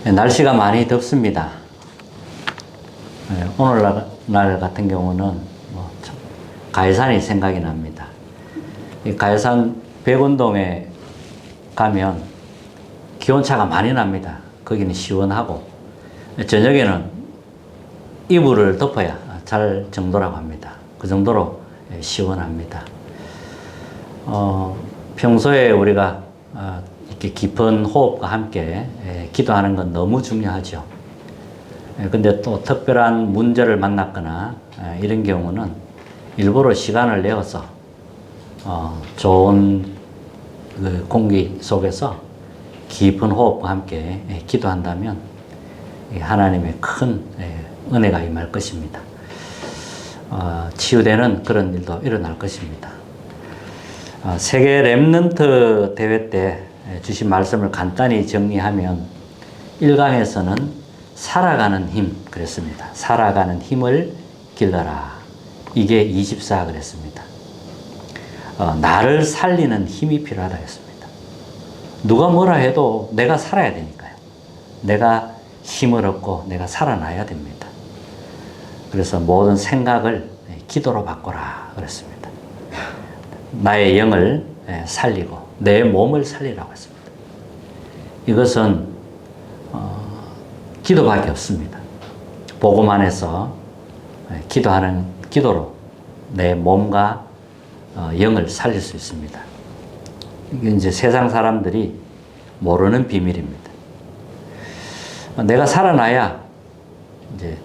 날씨가 많이 덥습니다. 오늘날 같은 경우는 가해산이 생각이 납니다. 이 가해산 백운동에 가면 기온차가 많이 납니다. 거기는 시원하고 저녁에는 이불을 덮어야 잘 정도라고 합니다. 그 정도로 시원합니다. 평소에 우리가 이렇게 깊은 호흡과 함께 기도하는 건 너무 중요하죠. 근데 또 특별한 문제를 만났거나 이런 경우는 일부러 시간을 내어서 좋은 그 공기 속에서 깊은 호흡과 함께 기도한다면 하나님의 큰 은혜가 임할 것입니다. 치유되는 그런 일도 일어날 것입니다. 세계 렘넌트 대회 때 주신 말씀을 간단히 정리하면 1강에서는 살아가는 힘 그랬습니다. 살아가는 힘을 길러라. 이게 24 그랬습니다. 나를 살리는 힘이 필요하다 했습니다. 누가 뭐라 해도 내가 살아야 되니까요. 내가 힘을 얻고 내가 살아나야 됩니다. 그래서 모든 생각을 기도로 바꿔라 그랬습니다. 나의 영을 살리고 내 몸을 살리라고 했습니다. 이것은 기도밖에 없습니다. 복음 안에서 기도하는 기도로 내 몸과 영을 살릴 수 있습니다. 이게 이제 세상 사람들이 모르는 비밀입니다. 내가 살아나야 이제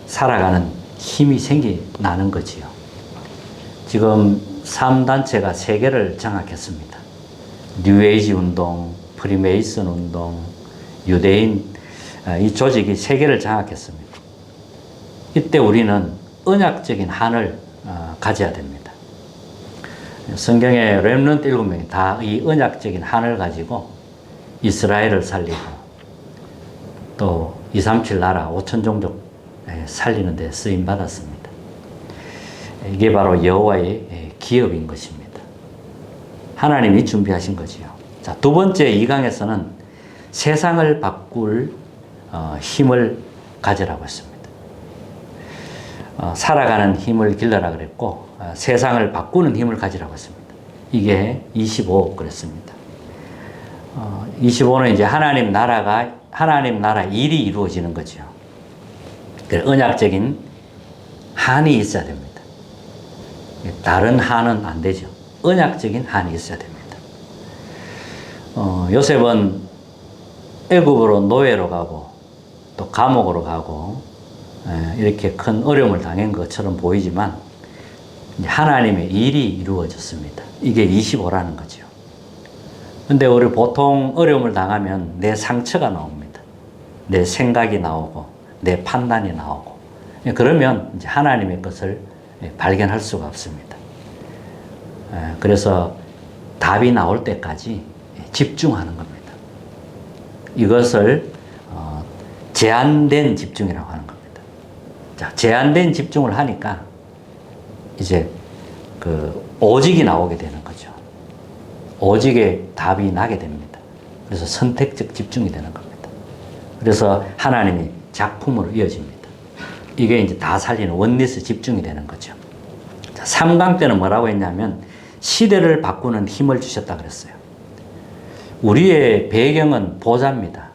살아가는 힘이 생겨나는 거지요. 지금 3단체가 3개를 장악했습니다. 뉴에이지 운동, 프리메이슨 운동, 유대인 이 조직이 3개를 장악했습니다. 이때 우리는 언약적인 한을 가져야 됩니다. 성경에 렘넌트 7명이 다 이 언약적인 한을 가지고 이스라엘을 살리고 또 237 나라 5천 종족 살리는 데 쓰임 받았습니다. 이게 바로 여호와의 기업인 것입니다. 하나님이 준비하신 거지요. 자, 두 번째 2강에서는 세상을 바꿀 힘을 가지라고 했습니다. 살아가는 힘을 길러라 그랬고 세상을 바꾸는 힘을 가지라고 했습니다. 이게 25 그랬습니다. 25는 이제 하나님 나라 일이 이루어지는 거죠. 언약적인 한이 있어야 됩니다. 다른 한은 안 되죠. 언약적인 한이 있어야 됩니다. 요셉은 애굽으로 노예로 가고 또 감옥으로 가고 이렇게 큰 어려움을 당한 것처럼 보이지만 하나님의 일이 이루어졌습니다. 이게 25라는 거죠. 근데 우리 보통 어려움을 당하면 내 상처가 나옵니다. 내 생각이 나오고 내 판단이 나오고 그러면 이제 하나님의 것을 발견할 수가 없습니다. 그래서 답이 나올 때까지 집중하는 겁니다. 이것을 제한된 집중이라고 하는 겁니다. 자, 제한된 집중을 하니까 이제 그 오직이 나오게 되는 거죠. 오직의 답이 나게 됩니다. 그래서 선택적 집중이 되는 겁니다. 그래서 하나님이 작품으로 이어집니다. 이게 이제 다 살리는 원리스 집중이 되는 거죠. 자, 3강 때는 뭐라고 했냐면 시대를 바꾸는 힘을 주셨다 그랬어요. 우리의 배경은 보좌입니다.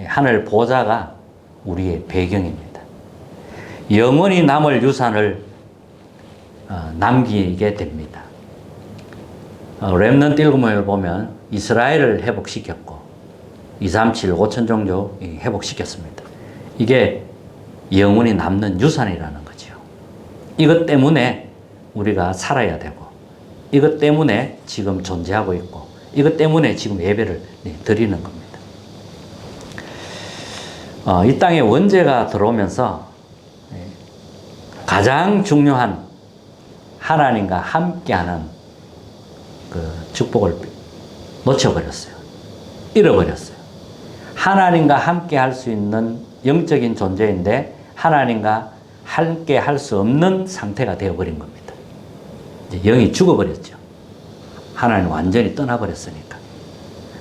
하늘 보좌가 우리의 배경입니다. 영원히 남을 유산을 남기게 됩니다. 렘넌트 7명을 보면 이스라엘을 회복시켰고 237 5천 종족 회복시켰습니다. 이게 영원히 남는 유산이라는 거죠. 이것 때문에 우리가 살아야 되고 이것 때문에 지금 존재하고 있고 이것 때문에 지금 예배를 드리는 겁니다. 이 땅에 원죄가 들어오면서 가장 중요한 하나님과 함께하는 그 축복을 놓쳐버렸어요. 잃어버렸어요. 하나님과 함께 할 수 있는 영적인 존재인데 하나님과 함께 할 수 없는 상태가 되어버린 겁니다. 이제 영이 죽어버렸죠. 하나님 완전히 떠나버렸으니까.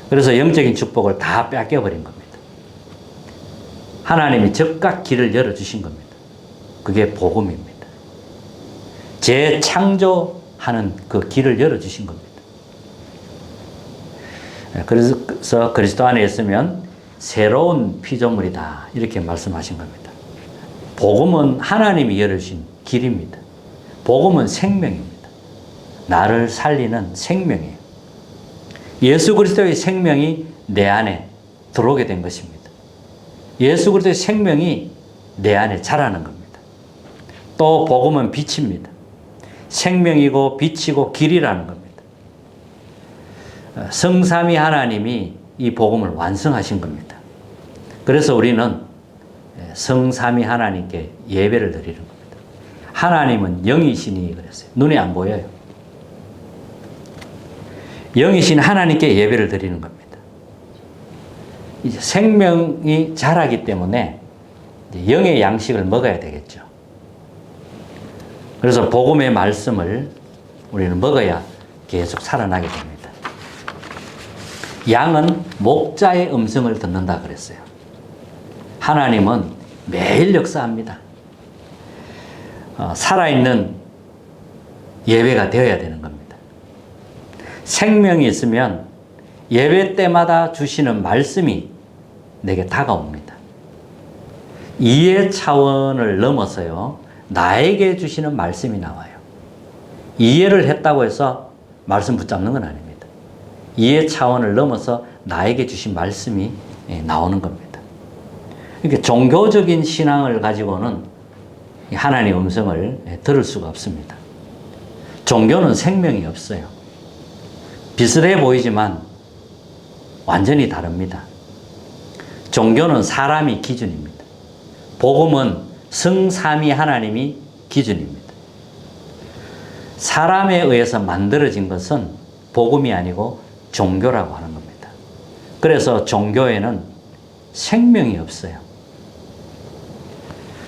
그래서 영적인 축복을 다 뺏겨버린 겁니다. 하나님이 즉각 길을 열어주신 겁니다. 그게 복음입니다. 재창조하는 그 길을 열어주신 겁니다. 그래서 그리스도 안에 있으면 새로운 피조물이다 이렇게 말씀하신 겁니다. 복음은 하나님이 열어주신 길입니다. 복음은 생명입니다. 나를 살리는 생명이에요. 예수 그리스도의 생명이 내 안에 들어오게 된 것입니다. 예수 그리스도의 생명이 내 안에 자라는 겁니다. 또 복음은 빛입니다. 생명이고 빛이고 길이라는 겁니다. 성삼위 하나님이 이 복음을 완성하신 겁니다. 그래서 우리는 성삼위 하나님께 예배를 드리는 겁니다. 하나님은 영이시니 그랬어요. 눈에 안 보여요. 영이신 하나님께 예배를 드리는 겁니다. 이제 생명이 자라기 때문에 이제 영의 양식을 먹어야 되겠죠. 그래서 복음의 말씀을 우리는 먹어야 계속 살아나게 됩니다. 양은 목자의 음성을 듣는다 그랬어요. 하나님은 매일 역사합니다. 살아있는 예배가 되어야 되는 겁니다. 생명이 있으면 예배 때마다 주시는 말씀이 내게 다가옵니다. 이해 차원을 넘어서요, 나에게 주시는 말씀이 나와요. 이해를 했다고 해서 말씀 붙잡는 건 아닙니다. 이해 차원을 넘어서 나에게 주신 말씀이 나오는 겁니다. 이렇게 종교적인 신앙을 가지고는 하나님의 음성을 들을 수가 없습니다. 종교는 생명이 없어요. 비슷해 보이지만 완전히 다릅니다. 종교는 사람이 기준입니다. 복음은 성삼위 하나님이 기준입니다. 사람에 의해서 만들어진 것은 복음이 아니고 종교라고 하는 겁니다. 그래서 종교에는 생명이 없어요.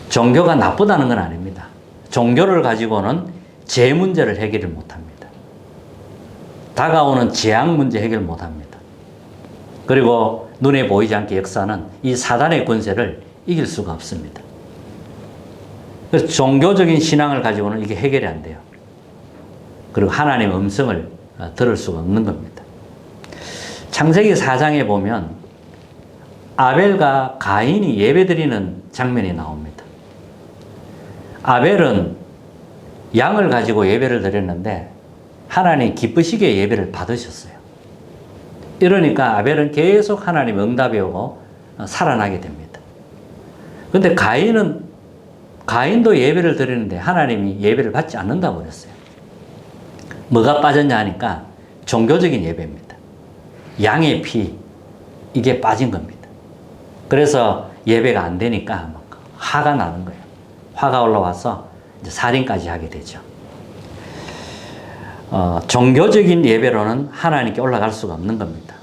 종교가 나쁘다는 건 아닙니다. 종교를 가지고는 제 문제를 해결을 못합니다. 다가오는 재앙 문제 해결 못합니다. 그리고 눈에 보이지 않게 역사는 이 사단의 권세를 이길 수가 없습니다. 그래서 종교적인 신앙을 가지고는 이게 해결이 안 돼요. 그리고 하나님의 음성을 들을 수가 없는 겁니다. 창세기 4장에 보면 아벨과 가인이 예배드리는 장면이 나옵니다. 아벨은 양을 가지고 예배를 드렸는데 하나님 기쁘시게 예배를 받으셨어요. 이러니까 아벨은 계속 하나님 응답이 오고 살아나게 됩니다. 그런데 가인도 예배를 드리는데 하나님이 예배를 받지 않는다고 그랬어요. 뭐가 빠졌냐 하니까 종교적인 예배입니다. 양의 피, 이게 빠진 겁니다. 그래서 예배가 안 되니까 막 화가 나는 거예요. 화가 올라와서 이제 살인까지 하게 되죠. 종교적인 예배로는 하나님께 올라갈 수가 없는 겁니다.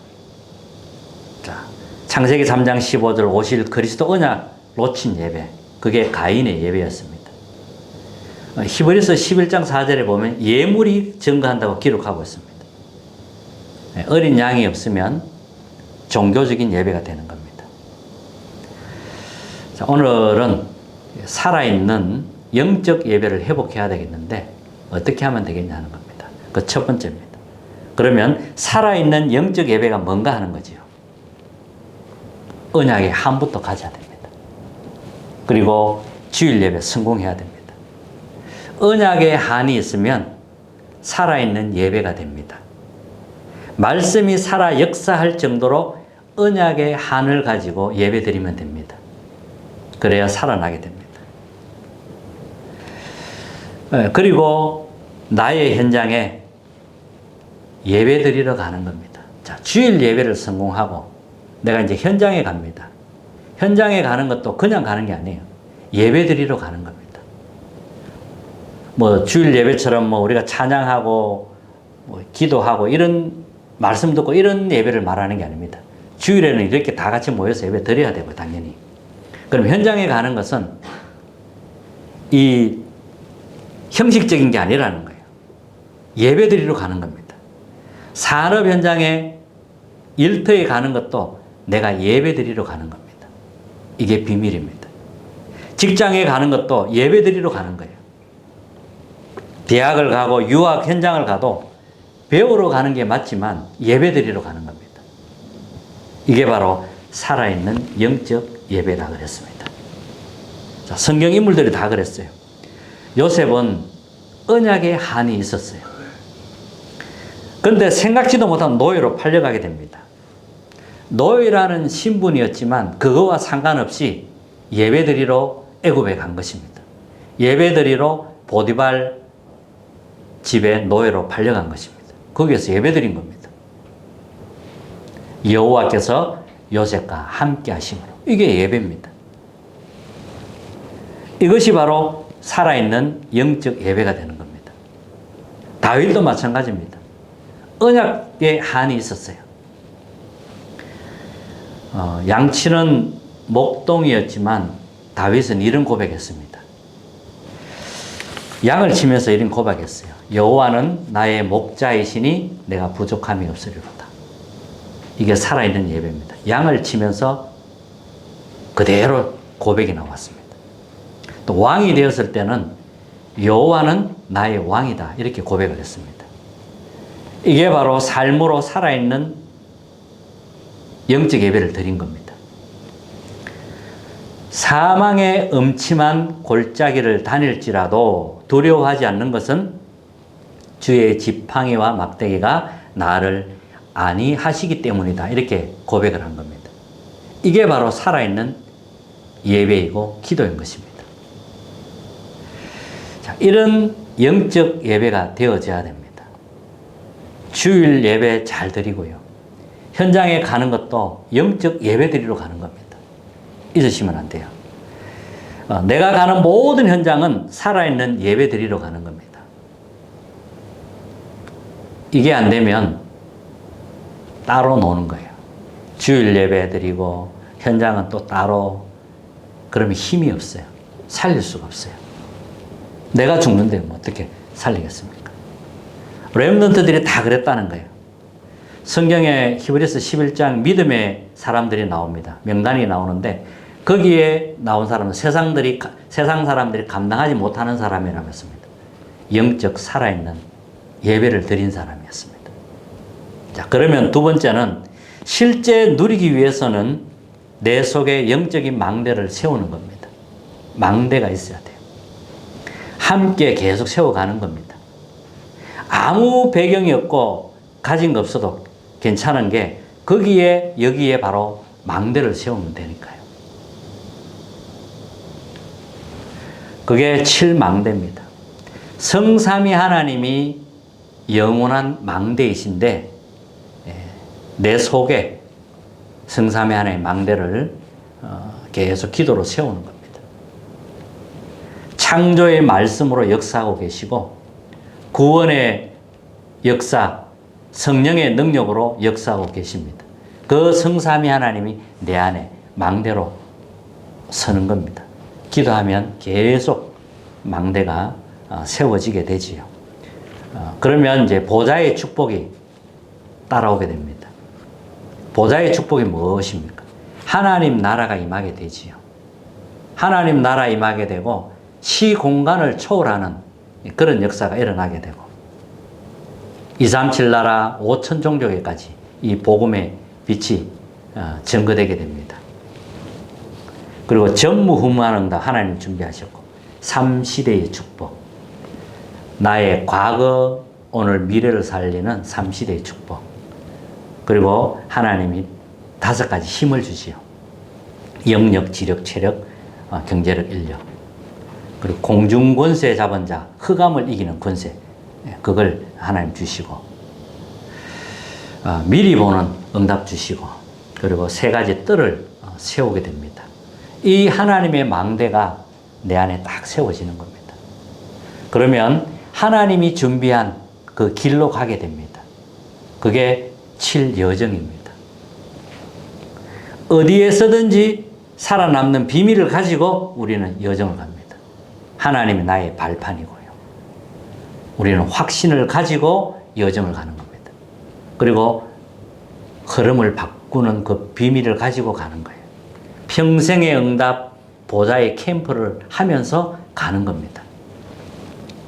자, 창세기 3장 15절 오실 그리스도 언약 놓친 예배, 그게 가인의 예배였습니다. 히브리서 11장 4절에 보면 예물이 증거한다고 기록하고 있습니다. 어린 양이 없으면 종교적인 예배가 되는 겁니다. 자, 오늘은 살아있는 영적 예배를 회복해야 되겠는데 어떻게 하면 되겠냐는 겁니다. 그 첫 번째입니다. 그러면 살아있는 영적 예배가 뭔가 하는 거지요. 언약의 한부터 가져야 됩니다. 그리고 주일 예배 성공해야 됩니다. 언약의 한이 있으면 살아있는 예배가 됩니다. 말씀이 살아 역사할 정도로 언약의 한을 가지고 예배 드리면 됩니다. 그래야 살아나게 됩니다. 그리고 나의 현장에 예배 드리러 가는 겁니다. 자, 주일 예배를 성공하고 내가 이제 현장에 갑니다. 현장에 가는 것도 그냥 가는 게 아니에요. 예배 드리러 가는 겁니다. 뭐 주일 예배처럼 뭐 우리가 찬양하고 뭐 기도하고 이런 말씀 듣고 이런 예배를 말하는 게 아닙니다. 주일에는 이렇게 다 같이 모여서 예배 드려야 되고 당연히. 그럼 현장에 가는 것은 이 형식적인 게 아니라는 거예요. 예배 드리러 가는 겁니다. 산업 현장에 일터에 가는 것도 내가 예배 드리러 가는 겁니다. 이게 비밀입니다. 직장에 가는 것도 예배 드리러 가는 거예요. 대학을 가고 유학 현장을 가도 배우러 가는 게 맞지만 예배 드리러 가는 겁니다. 이게 바로 살아있는 영적 예배라 그랬습니다. 자, 성경 인물들이 다 그랬어요. 요셉은 언약의 한이 있었어요. 그런데 생각지도 못한 노예로 팔려가게 됩니다. 노예라는 신분이었지만 그거와 상관없이 예배드리러 애굽에 간 것입니다. 예배드리러 보디발 집에 노예로 팔려간 것입니다. 거기에서 예배드린 겁니다. 여호와께서 요셉과 함께 하심으로. 이게 예배입니다. 이것이 바로 살아있는 영적 예배가 되는 겁니다. 다윗도 마찬가지입니다. 언약의 한이 있었어요. 양치는 목동이었지만 다윗은 이런 고백했습니다. 양을 치면서 이런 고백했어요. 여호와는 나의 목자이시니 내가 부족함이 없으리로다. 이게 살아있는 예배입니다. 양을 치면서 그대로 고백이 나왔습니다. 또 왕이 되었을 때는 여호와는 나의 왕이다. 이렇게 고백을 했습니다. 이게 바로 삶으로 살아있는 영적 예배를 드린 겁니다. 사망의 음침한 골짜기를 다닐지라도 두려워하지 않는 것은 주의 지팡이와 막대기가 나를 안위하시기 때문이다. 이렇게 고백을 한 겁니다. 이게 바로 살아있는 예배이고 기도인 것입니다. 자, 이런 영적 예배가 되어져야 됩니다. 주일 예배 잘 드리고요. 현장에 가는 것도 영적 예배 드리러 가는 겁니다. 잊으시면 안 돼요. 내가 가는 모든 현장은 살아있는 예배 드리러 가는 겁니다. 이게 안 되면 따로 노는 거예요. 주일 예배 드리고 현장은 또 따로. 그러면 힘이 없어요. 살릴 수가 없어요. 내가 죽는데 뭐 어떻게 살리겠습니까? 렘넌트들이 다 그랬다는 거예요. 성경에 히브리서 11장 믿음의 사람들이 나옵니다. 명단이 나오는데 거기에 나온 사람은 세상 사람들이 감당하지 못하는 사람이라고 했습니다. 영적 살아있는 예배를 드린 사람이었습니다. 자, 그러면 두 번째는 실제 누리기 위해서는 내 속에 영적인 망대를 세우는 겁니다. 망대가 있어야 돼요. 함께 계속 세워가는 겁니다. 아무 배경이 없고 가진 거 없어도 괜찮은 게 여기에 바로 망대를 세우면 되니까요. 그게 7망대입니다. 성삼위 하나님이 영원한 망대이신데 내 속에 성삼위 하나님의 망대를 계속 기도로 세우는 겁니다. 창조의 말씀으로 역사하고 계시고 구원의 역사, 성령의 능력으로 역사하고 계십니다. 그 성삼위 하나님이 내 안에 망대로 서는 겁니다. 기도하면 계속 망대가 세워지게 되지요. 그러면 이제 보좌의 축복이 따라오게 됩니다. 보좌의 축복이 무엇입니까? 하나님 나라가 임하게 되지요. 하나님 나라 임하게 되고 시공간을 초월하는 그런 역사가 일어나게 되고 237 나라 5천 종족에까지 이 복음의 빛이 증거되게 됩니다. 그리고 전무후무한 응답 하나님 준비하셨고 3시대의 축복, 나의 과거, 오늘, 미래를 살리는 3시대의 축복, 그리고 하나님이 5가지 힘을 주시오. 영력, 지력, 체력, 경제력, 인력, 그리고 공중권세 잡은 자, 흑암을 이기는 권세, 그걸 하나님 주시고 미리 보는 응답 주시고 그리고 3가지 뜰을 세우게 됩니다. 이 하나님의 망대가 내 안에 딱 세워지는 겁니다. 그러면 하나님이 준비한 그 길로 가게 됩니다. 그게 7여정입니다. 어디에서든지 살아남는 비밀을 가지고 우리는 여정을 갑니다. 하나님이 나의 발판이고요. 우리는 확신을 가지고 여정을 가는 겁니다. 그리고 흐름을 바꾸는 그 비밀을 가지고 가는 거예요. 평생의 응답 보좌의 캠프를 하면서 가는 겁니다.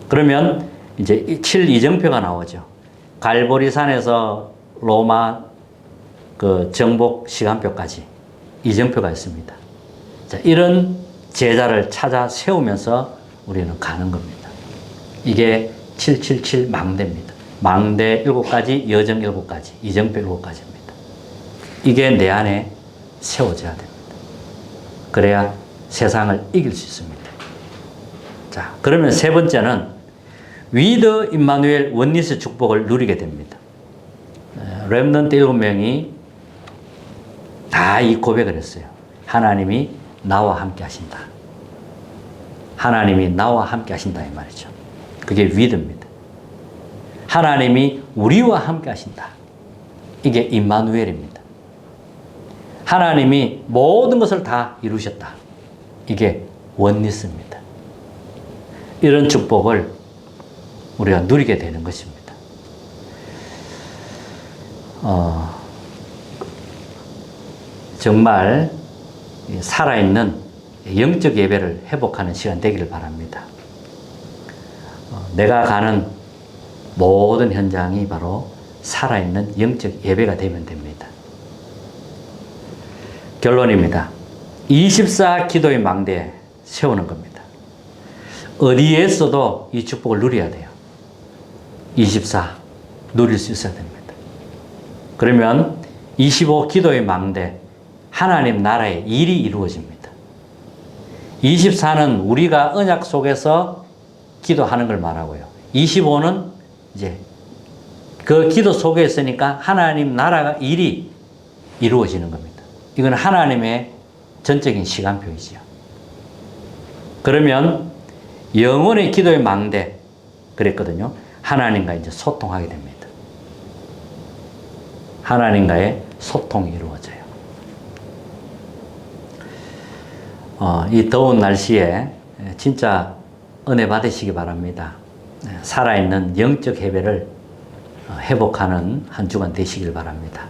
그러면 이제 7 이정표가 나오죠. 갈보리산에서 로마 그 정복 시간표까지 이정표가 있습니다. 자, 이런 제자를 찾아 세우면서 우리는 가는 겁니다. 이게 777 망대입니다. 망대 7가지, 여정 7가지, 이정표 7가지입니다. 이게 내 안에 세워져야 됩니다. 그래야 세상을 이길 수 있습니다. 자, 그러면 세 번째는 위드 임마누엘 원리스 축복을 누리게 됩니다. 렘넌트 7명이 다 이 고백을 했어요. 하나님이 나와 함께 하신다. 하나님이 나와 함께 하신다 이 말이죠. 그게 위드입니다. 하나님이 우리와 함께 하신다. 이게 임마누엘입니다. 하나님이 모든 것을 다 이루셨다. 이게 원리스입니다. 이런 축복을 우리가 누리게 되는 것입니다. 정말 살아있는 영적 예배를 회복하는 시간 되기를 바랍니다. 내가 가는 모든 현장이 바로 살아있는 영적 예배가 되면 됩니다. 결론입니다. 24 기도의 망대에 세우는 겁니다. 어디에서도 이 축복을 누려야 돼요. 24 누릴 수 있어야 됩니다. 그러면 25 기도의 망대, 하나님 나라의 일이 이루어집니다. 24는 우리가 언약 속에서 기도하는 걸 말하고요. 25는 이제 그 기도 속에 있으니까 하나님 나라가 일이 이루어지는 겁니다. 이건 하나님의 전적인 시간표이지요. 그러면 영혼의 기도의 망대 그랬거든요. 하나님과 이제 소통하게 됩니다. 하나님과의 소통이 이루어져요. 이 더운 날씨에 진짜 은혜 받으시기 바랍니다. 살아있는 영적 예배를 회복하는 한 주간 되시길 바랍니다.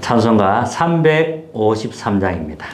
찬송가 353장입니다.